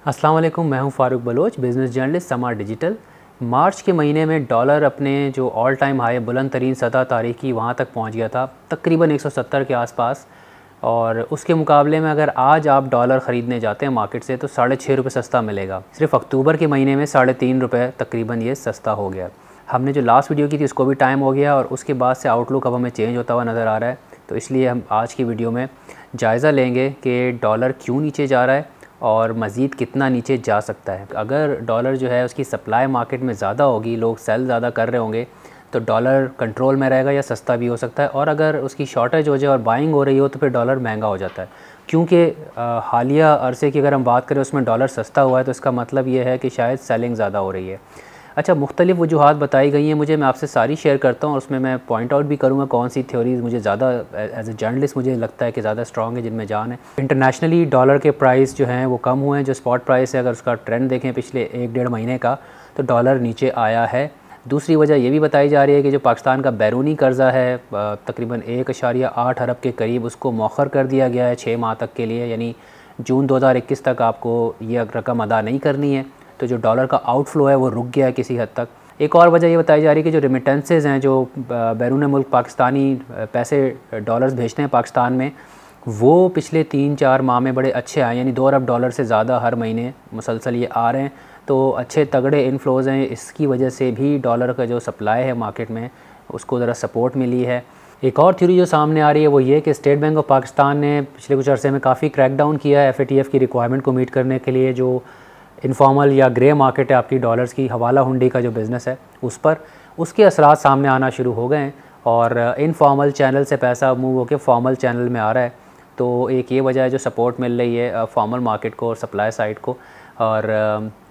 अस्सलाम वालेकुम, मैं हूं फ़ारूक बलोच, बिज़नेस जर्नलिस्ट समा डिजिटल। मार्च के महीने में डॉलर अपने जो ऑल टाइम हाई बुलंद तरीन सतह तारीख़ी वहां तक पहुंच गया था, तकरीबन 170 के आसपास। और उसके मुकाबले में अगर आज आप डॉलर ख़रीदने जाते हैं मार्केट से तो ₹6.5 सस्ता मिलेगा। सिर्फ अक्टूबर के महीने में ₹3.5 तकरीबन ये सस्ता हो गया। हमने जो लास्ट वीडियो की थी उसको भी टाइम हो गया और उसके बाद से आउटलुक अब हमें चेंज होता हुआ नज़र आ रहा है। तो इसलिए हम आज की वीडियो में जायज़ा लेंगे कि डॉलर क्यों नीचे जा रहा है और मज़ीद कितना नीचे जा सकता है। अगर डॉलर जो है उसकी सप्लाई मार्केट में ज़्यादा होगी, लोग सेल ज़्यादा कर रहे होंगे, तो डॉलर कंट्रोल में रहेगा या सस्ता भी हो सकता है। और अगर उसकी शॉर्टेज हो जाए और बाइंग हो रही हो तो फिर डॉलर महंगा हो जाता है। क्योंकि हालिया अरसे की अगर हम बात करें उसमें डॉलर सस्ता हुआ है तो इसका मतलब ये है कि शायद सेलिंग ज़्यादा हो रही है। अच्छा, मुख्तलिफ़ वजूहात बताई गई हैं मुझे, मैं आपसे सारी शेयर करता हूँ और उसमें मैं पॉइंट आउट भी करूँगा कौन सी थ्योरीज़ मुझे ज़्यादा एज ए जर्नलिस्ट मुझे लगता है कि ज़्यादा स्ट्रॉन्ग है, जिनमें जान है। इंटरनेशनली डॉलर के प्राइस जो हैं वो कम हुए हैं। जो स्पॉट प्राइस है अगर उसका ट्रेंड देखें पिछले 1-1.5 महीने का, तो डॉलर नीचे आया है। दूसरी वजह ये भी बताई जा रही है कि जो पाकिस्तान का बैरूनी कर्ज़ा है तकरीबन 1.8 अरब के करीब, उसको मौखर कर दिया गया है 6 माह तक के लिए, यानी जून 2021 तक आपको ये रकम अदा नहीं करनी है। तो जो डॉलर का आउटफ्लो है वो रुक गया है किसी हद तक। एक और वजह ये बताई जा रही है कि जो रेमिटेंसेस हैं, जो बैरून मुल्क पाकिस्तानी पैसे डॉलर्स भेजते हैं पाकिस्तान में, वो पिछले 3-4 माह में बड़े अच्छे आए, यानी 2 अरब डॉलर से ज़्यादा हर महीने मुसलसल ये आ रहे हैं। तो अच्छे तगड़े इनफ्लोज़ हैं। इसकी वजह से भी डॉलर का जो सप्लाई है मार्केट में उसको ज़रा सपोर्ट मिली है। एक और थ्योरी जो सामने आ रही है वो ये कि स्टेट बैंक ऑफ पाकिस्तान ने पिछले कुछ अरसे में काफ़ी क्रैकडाउन किया है FATF की रिक्वायरमेंट को मीट करने के लिए। जो इनफॉर्मल या ग्रे मार्केट है आपकी डॉलर्स की, हवाला हुंडी का जो बिज़नेस है उस पर, उसके असरात सामने आना शुरू हो गए हैं और इनफॉर्मल चैनल से पैसा मूव होकर फॉर्मल चैनल में आ रहा है। तो एक ये वजह है जो सपोर्ट मिल रही है फॉर्मल मार्केट को और सप्लाई साइड को। और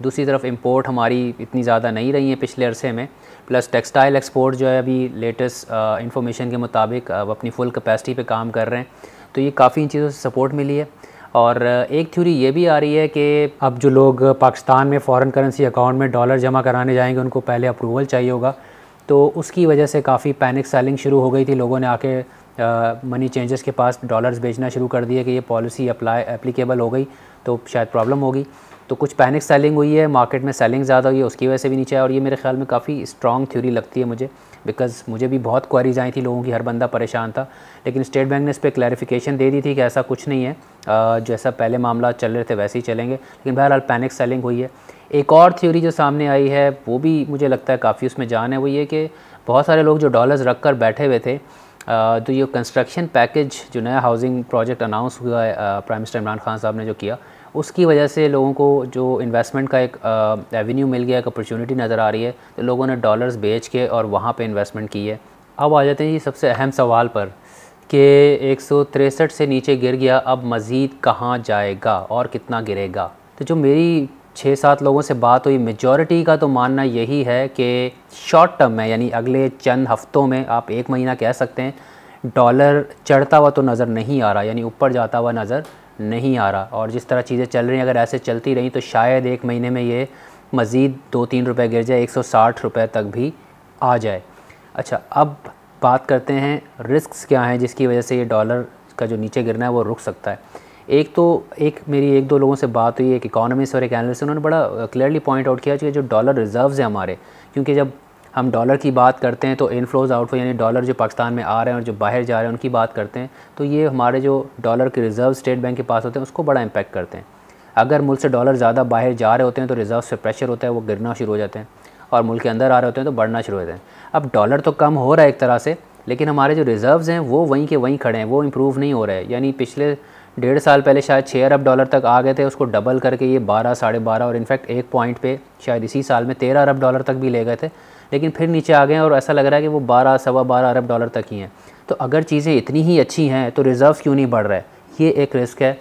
दूसरी तरफ इंपोर्ट हमारी इतनी ज़्यादा नहीं रही है पिछले अरसे में। प्लस टेक्सटाइल एक्सपोर्ट जो है अभी लेटेस्ट इंफॉर्मेशन के मुताबिक अब अपनी फुल कैपेसिटी पे काम कर रहे हैं। तो ये काफ़ी इन चीज़ों से सपोर्ट मिली है। और एक थ्योरी ये भी आ रही है कि अब जो लोग पाकिस्तान में फ़ॉरेन करेंसी अकाउंट में डॉलर जमा कराने जाएंगे उनको पहले अप्रूवल चाहिए होगा। तो उसकी वजह से काफ़ी पैनिक सेलिंग शुरू हो गई थी। लोगों ने आके मनी चेंजर्स के पास डॉलर्स बेचना शुरू कर दिए कि ये पॉलिसी एप्लीकेबल हो गई तो शायद प्रॉब्लम होगी। तो कुछ पैनिक सेलिंग हुई है, मार्केट में सेलिंग ज़्यादा हुई है, उसकी वजह से भी नीचे आया। और ये मेरे ख्याल में काफ़ी स्ट्रॉन्ग थ्योरी लगती है मुझे, बिकॉज़ मुझे भी बहुत क्वेरीज आई थी लोगों की, हर बंदा परेशान था। लेकिन स्टेट बैंक ने इस पर क्लैरिफिकेशन दे दी थी कि ऐसा कुछ नहीं है, जैसा पहले मामला चल रहे थे वैसे ही चलेंगे। लेकिन बहरहाल पैनिक सेलिंग हुई है। एक और थ्योरी जो सामने आई है वो भी मुझे लगता है काफ़ी उसमें जान है, वो ये कि बहुत सारे लोग जो डॉलर्स रख कर बैठे हुए थे, तो ये कंस्ट्रक्शन पैकेज जो नया हाउसिंग प्रोजेक्ट अनाउंस हुआ है प्राइम मिनिस्टर इमरान खान साहब ने जो किया, उसकी वजह से लोगों को जो इन्वेस्टमेंट का एक एवेन्यू मिल गया, एक अपॉर्चुनिटी नज़र आ रही है। तो लोगों ने डॉलर्स बेच के और वहाँ पे इन्वेस्टमेंट की है। अब आ जाते हैं जी सबसे अहम सवाल पर कि 163 से नीचे गिर गया, अब मज़ीद कहाँ जाएगा और कितना गिरेगा। तो जो मेरी 6-7 लोगों से बात हुई, मेजॉरिटी का तो मानना यही है कि शॉर्ट टर्म में, यानी अगले चंद हफ्तों में, आप 1 महीना कह सकते हैं, डॉलर चढ़ता हुआ तो नज़र नहीं आ रहा, यानी ऊपर जाता हुआ नज़र नहीं आ रहा। और जिस तरह चीज़ें चल रही हैं अगर ऐसे चलती रहीं तो शायद 1 महीने में ये मज़ीद 2-3 रुपये गिर जाए, 160 रुपये तक भी आ जाए। अच्छा, अब बात करते हैं रिस्क्स क्या हैं जिसकी वजह से ये डॉलर का जो नीचे गिरना है वो रुक सकता है। एक मेरी 1-2 लोगों से बात हुई, एक इकोनॉमिस्ट और एक एनालिस्ट, उन्होंने बड़ा क्लियरली पॉइंट आउट किया कि जो डॉलर रिज़र्व्स हैं हमारे, क्योंकि जब हम डॉलर की बात करते हैं तो इनफ्लोज़ आउटफ्लो, यानी डॉलर जो पाकिस्तान में आ रहे हैं और जो बाहर जा रहे हैं उनकी बात करते हैं, तो ये हमारे जो डॉलर के रिज़र्व स्टेट बैंक के पास होते हैं उसको बड़ा इम्पैक्ट करते हैं। अगर मुल्क से डॉलर ज़्यादा बाहर जा रहे होते हैं तो रिज़र्व से प्रेशर होता है, वो गिरना शुरू हो जाते हैं, और मुल्क के अंदर आ रहे होते हैं तो बढ़ना शुरू हो जाते हैं। अब डॉलर तो कम हो रहा है एक तरह से, लेकिन हमारे जो रिज़र्व्स हैं वो वहीं के वहीं खड़े हैं, वो इम्प्रूव नहीं हो रहे हैं। यानी पिछले 1.5 साल पहले शायद 6 अरब डॉलर तक आ गए थे, उसको डबल करके ये 12, 12.5 और इनफैक्ट एक पॉइंट पे शायद इसी साल में 13 अरब डॉलर तक भी ले गए थे, लेकिन फिर नीचे आ गए हैं और ऐसा लग रहा है कि वो 12, 12.25 अरब डॉलर तक ही हैं। तो अगर चीज़ें इतनी ही अच्छी हैं तो रिज़र्व क्यों नहीं बढ़ रहा है? ये एक रिस्क है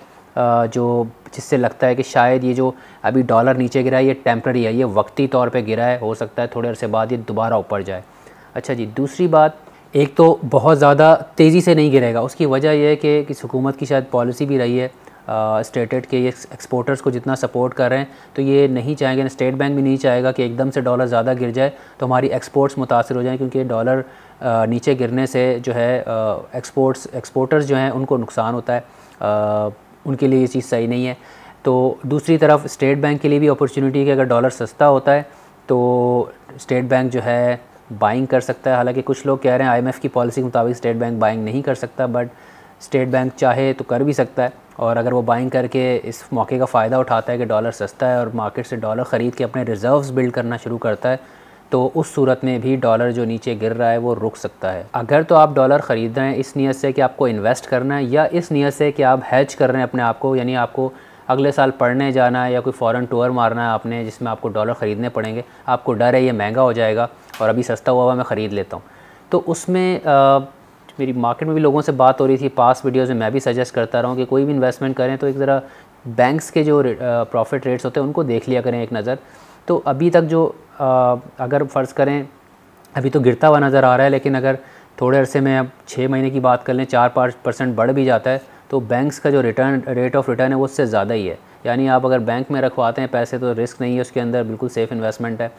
जो जिससे लगता है कि शायद ये जो अभी डॉलर नीचे गिरा है ये टेम्प्रेरी है, ये वक्ती तौर पे गिरा है, हो सकता है थोड़े अरसे बाद ये दोबारा ऊपर जाए। अच्छा जी, दूसरी बात, एक तो बहुत ज़्यादा तेज़ी से नहीं गिरेगा, उसकी वजह यह है कि हुकूमत की शायद पॉलिसी भी रही है स्टेटेड के ये एक्सपोर्टर्स को जितना सपोर्ट कर रहे हैं, तो ये नहीं चाहेंगे, स्टेट बैंक भी नहीं चाहेगा कि एकदम से डॉलर ज़्यादा गिर जाए तो हमारी एक्सपोर्ट्स मुतासर हो जाएं, क्योंकि डॉलर नीचे गिरने से जो है एक्सपोर्टर्स जो हैं उनको नुकसान होता है, उनके लिए ये चीज़ सही नहीं है। तो दूसरी तरफ स्टेट बैंक के लिए भी अपॉर्चुनिटी है कि अगर डॉलर सस्ता होता है तो स्टेट बैंक जो है बाइंग कर सकता है। हालांकि कुछ लोग कह रहे हैं IMF की पॉलिसी के मुताबिक स्टेट बैंक बाइंग नहीं कर सकता, बट स्टेट बैंक चाहे तो कर भी सकता है। और अगर वो बाइंग करके इस मौके का फ़ायदा उठाता है कि डॉलर सस्ता है और मार्केट से डॉलर ख़रीद के अपने रिज़र्व्स बिल्ड करना शुरू करता है, तो उस सूरत में भी डॉलर जो नीचे गिर रहा है वो रुक सकता है। अगर तो आप डॉलर ख़रीद रहे हैं इस नीयत से कि आपको इन्वेस्ट करना है, या इस नीयत से कि आप हेज कर रहे हैं अपने आप को, यानी आपको अगले साल पढ़ने जाना है या कोई फ़ॉरेन टूर मारना है आपने जिसमें आपको डॉलर ख़रीदने पड़ेंगे, आपको डर है ये महंगा हो जाएगा और अभी सस्ता हुआ मैं ख़रीद लेता हूँ, तो उसमें मेरी मार्केट में भी लोगों से बात हो रही थी, पास वीडियोज़ में मैं भी सजेस्ट करता रहा हूँ कि कोई भी इन्वेस्टमेंट करें तो एक ज़रा बैंक्स के जो प्रॉफिट रेट्स होते हैं उनको देख लिया करें एक नज़र। तो अभी तक जो अगर फ़र्ज़ करें अभी तो गिरता हुआ नज़र आ रहा है, लेकिन अगर थोड़े अरसे में अब 6 महीने की बात कर लें 4-5% बढ़ भी जाता है तो बैंक्स का जो रेट ऑफ रिटर्न है वो उससे ज़्यादा ही है। यानी आप अगर बैंक में रखवाते हैं पैसे तो रिस्क नहीं है उसके अंदर, बिल्कुल सेफ़ इन्वेस्टमेंट है,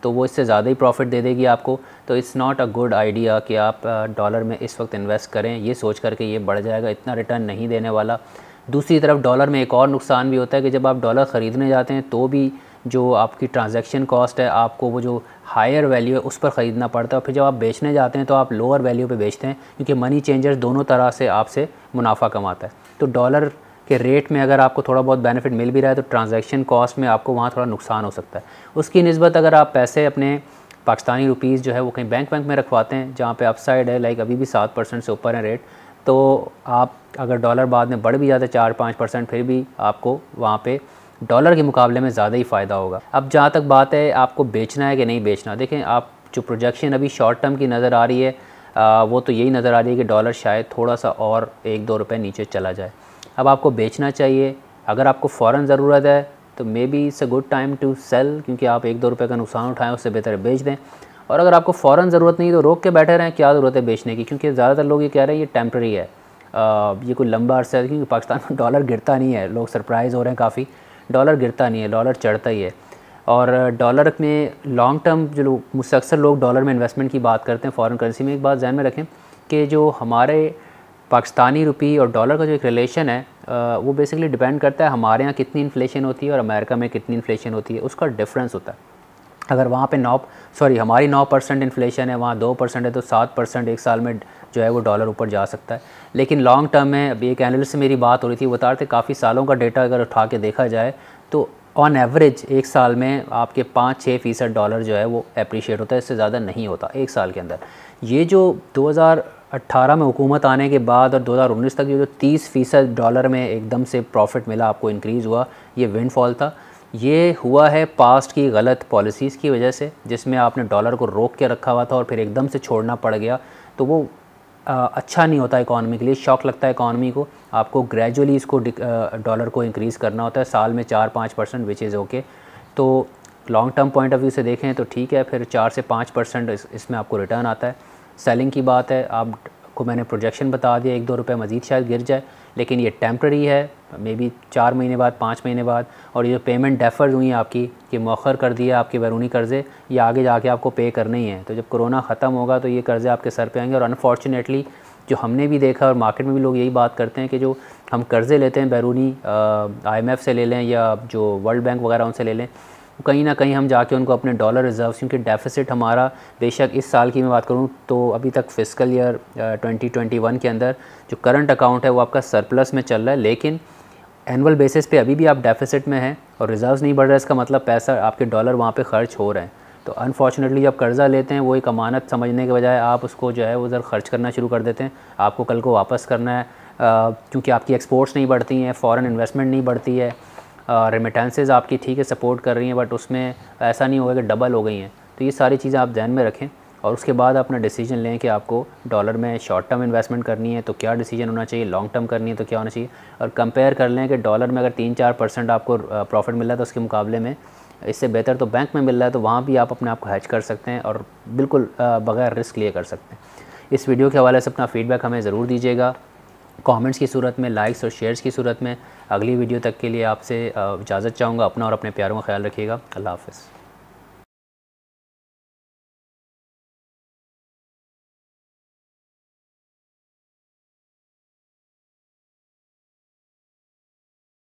तो वो इससे ज़्यादा ही प्रॉफिट दे देगी आपको। तो it's not a good idea कि आप डॉलर में इस वक्त इन्वेस्ट करें ये सोच करके ये बढ़ जाएगा, इतना रिटर्न नहीं देने वाला। दूसरी तरफ डॉलर में एक और नुकसान भी होता है कि जब आप डॉलर ख़रीदने जाते हैं तो भी जो आपकी ट्रांजैक्शन कॉस्ट है, आपको वो जो हायर वैल्यू है उस पर ख़रीदना पड़ता है, और फिर जब आप बेचने जाते हैं तो आप लोअर वैल्यू पे बेचते हैं, क्योंकि मनी चेंजर्स दोनों तरह से आपसे मुनाफा कमाता है। तो डॉलर के रेट में अगर आपको थोड़ा बहुत बेनिफिट मिल भी रहा है तो ट्रांजैक्शन कॉस्ट में आपको वहाँ थोड़ा नुकसान हो सकता है। उसकी निस्बत अगर आप पैसे अपने पाकिस्तानी रुपीज़ जो है वो कहीं बैंक में रखवाते हैं जहाँ पे अपसाइड है, लाइक अभी भी 7% से ऊपर है रेट, तो आप अगर डॉलर बाद में बढ़ भी जाता है 4-5%, फिर भी आपको वहाँ पे डॉलर के मुकाबले में ज़्यादा ही फ़ायदा होगा। अब जहाँ तक बात है आपको बेचना है कि नहीं बेचना, देखें आप जो प्रोजेक्शन अभी शॉर्ट टर्म की नज़र आ रही है वो तो यही नज़र आ रही है कि डॉलर शायद थोड़ा सा और 1-2 रुपये नीचे चला जाए। अब आपको बेचना चाहिए, अगर आपको फ़ौरन ज़रूरत है तो maybe it's a good time to sell, क्योंकि आप 1-2 रुपये का नुकसान उठाएं, उससे बेहतर है बेच दें। और अगर आपको फ़ौरन ज़रूरत नहीं तो रोक के बैठे रहें, क्या ज़रूरत है बेचने की, क्योंकि ज़्यादातर लोग ये कह रहे हैं ये टेम्प्रेरी है, ये कोई लंबा अर्सा है, क्योंकि पाकिस्तान में डॉलर गिरता नहीं है। लोग सरप्राइज़ हो रहे हैं काफ़ी, डॉलर गिरता नहीं है, डॉलर चढ़ता ही है। और डॉलर में लॉन्ग टर्म जो लोग, मुझसे अक्सर लोग डॉलर में इन्वेस्टमेंट की बात करते हैं फ़ॉरेन करेंसी में, एक बात ध्यान में रखें कि जो हमारे पाकिस्तानी रुपी और डॉलर का जो एक रिलेशन है वो बेसिकली डिपेंड करता है हमारे यहाँ कितनी इन्फ्लेशन होती है और अमेरिका में कितनी इन्फ्लेशन होती है, उसका डिफरेंस होता है। अगर वहाँ पे हमारी 9% इन्फ्लेशन है, वहाँ 2% है, तो 7% एक साल में जो है वो डॉलर ऊपर जा सकता है। लेकिन लॉन्ग टर्म में, अभी एक एनालिस्ट से मेरी बात हो रही थी, वो बता रहे थे काफ़ी सालों का डेटा अगर उठा के देखा जाए तो ऑन एवरेज एक साल में आपके 5-6% डॉलर जो है वो अप्रीशिएट होता है, इससे ज़्यादा नहीं होता एक साल के अंदर। ये जो 2018 में हुकूमत आने के बाद और 2019 तक जो 30% डॉलर में एकदम से प्रॉफिट मिला, आपको इंक्रीज़ हुआ, ये विंडफॉल था। ये हुआ है पास्ट की गलत पॉलिसीज़ की वजह से, जिसमें आपने डॉलर को रोक के रखा हुआ था और फिर एकदम से छोड़ना पड़ गया, तो वो अच्छा नहीं होता इकॉनमी के लिए, शॉक लगता है इकॉनमी को। आपको ग्रेजुअली इसको डॉलर को इंक्रीज़ करना होता है साल में 4-5%, विच इज़ ओके। तो long term point of view से देखें तो ठीक है, फिर 4 से 5% इसमें आपको रिटर्न आता है। सेलिंग की बात है, आपको मैंने प्रोजेक्शन बता दिया, 1-2 रुपये मज़ीद शायद गिर जाए, लेकिन ये टेम्प्रेरी है, मे बी 4 महीने बाद, 5 महीने बाद। और ये जो पेमेंट डेफर्ड हुई आपकी, कि मौखर कर दिया आपके बैरूनी कर्ज़े, ये आगे जाके आपको पे करने ही हैं। तो जब कोरोना ख़त्म होगा तो ये कर्ज़े आपके सर पे आएंगे। और अनफॉर्चुनेटली जो हमने भी देखा और मार्केट में भी लोग यही बात करते हैं कि जो हम कर्ज़े लेते हैं बैरूनी, IMF से ले लें या जो वर्ल्ड बैंक वगैरह उनसे ले लें, कहीं ना कहीं हम जाके उनको अपने डॉलर रिज़र्व्स, क्योंकि डेफिसिट हमारा बेशक इस साल की मैं बात करूं तो अभी तक फिस्कल ईयर 2021 के अंदर जो करंट अकाउंट है वो आपका सरप्लस में चल रहा है, लेकिन एनुअल बेसिस पे अभी भी आप डेफिसिट में हैं और रिज़र्व्स नहीं बढ़ रहा है। इसका मतलब पैसा, आपके डॉलर वहाँ पे खर्च हो रहे हैं। तो अनफॉर्चुनेटली जब कर्ज़ा लेते हैं वो एक अमानत समझने के बजाय आप उसको जो है वो उधर खर्च करना शुरू कर देते हैं। आपको कल को वापस करना है, क्योंकि आपकी एक्सपोर्ट्स नहीं बढ़ती हैं, फ़ॉरेन इन्वेस्टमेंट नहीं बढ़ती है, रेमिटेंसेस आपकी ठीक है सपोर्ट कर रही हैं, बट उसमें ऐसा नहीं होगा कि डबल हो गई हैं। तो ये सारी चीज़ें आप ध्यान में रखें और उसके बाद अपना डिसीजन लें कि आपको डॉलर में शॉर्ट टर्म इन्वेस्टमेंट करनी है तो क्या डिसीजन होना चाहिए, लॉन्ग टर्म करनी है तो क्या होना चाहिए। और कंपेयर कर लें कि डॉलर में अगर 3-4% आपको प्रॉफिट मिल रहा है तो उसके मुकाबले में इससे बेहतर तो बैंक में मिल रहा है, तो वहाँ भी आप अपने आप को हैच कर सकते हैं और बिल्कुल बगैर रिस्क लिए कर सकते हैं। इस वीडियो के हवाले से अपना फ़ीडबैक हमें ज़रूर दीजिएगा, कमेंट्स की सूरत में, लाइक्स और शेयर्स की सूरत में। अगली वीडियो तक के लिए आपसे इजाज़त चाहूँगा। अपना और अपने प्यारों का ख्याल रखिएगा। अल्लाह हाफ़िज़।